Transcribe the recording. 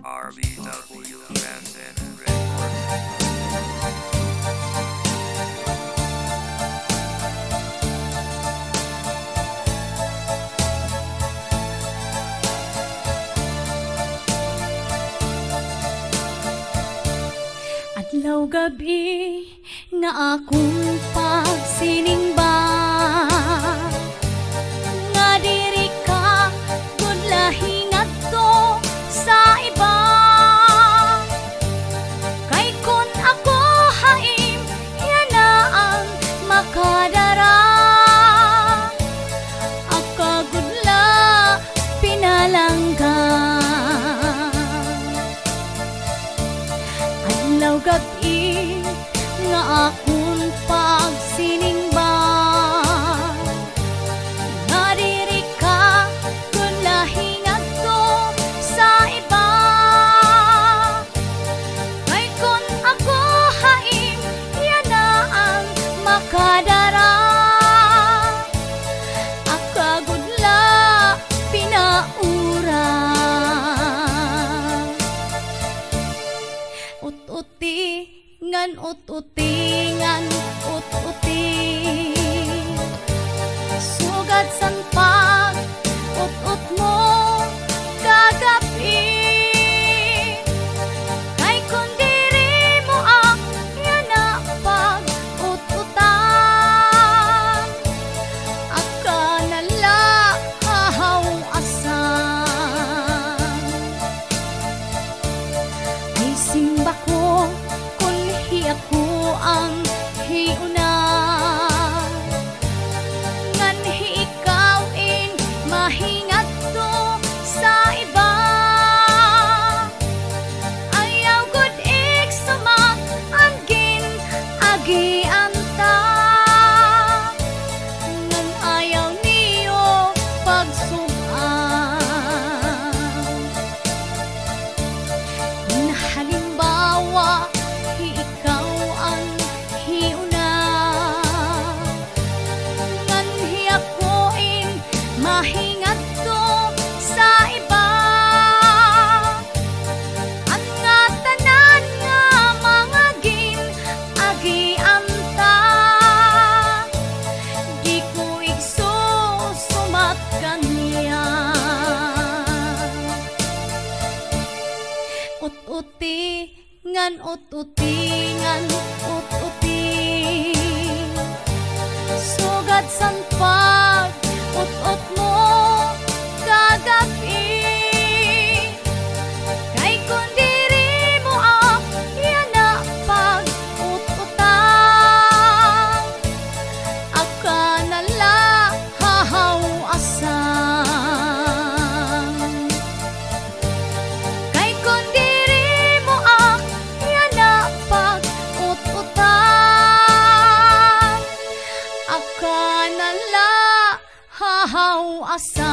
RBW Benson Records. Adlaw gabi nga akong pagsiningba, nga diri ka gud lahi ngadto sa iba. Kay kun ako haim, yan na ang makadara. Akagudla pinalangga, adlaw gabi nga akong pagsiningba, nga diri ka kun lahi ngadto sa iba. Kay kun ako haim, yan na ang makadara. Akagudla pinaura, ut-uti ngan ut-uti ngan ut-uti, sugat sang pag ut-ut mo kagabi. Kay kun diri mo ang yan na pag ut-utan, akanala hahaw asan. Ay simba ko kun ako ang hiuna, ngan hiikawin mahingat to sa iba. Ayaw gud iksumak anggin agianta, ngan ayaw niyo pagsugan. Halimbawa ikaw ang hiuna, ngan hiakuin mahingat to sa iba. Ang nga tanan nga mga gin-agianta, di ko igsusumat kaniya. Ut-uti ngan ut-uti ngan ut-uti, sugat sang pag ut-ut mo kagabi. Kay kun diri mo ang yan na pag ut-utan, akanala hahaw asan. Kay kun diri mo ang yan na pag ut-utan, akanala hahaw asan.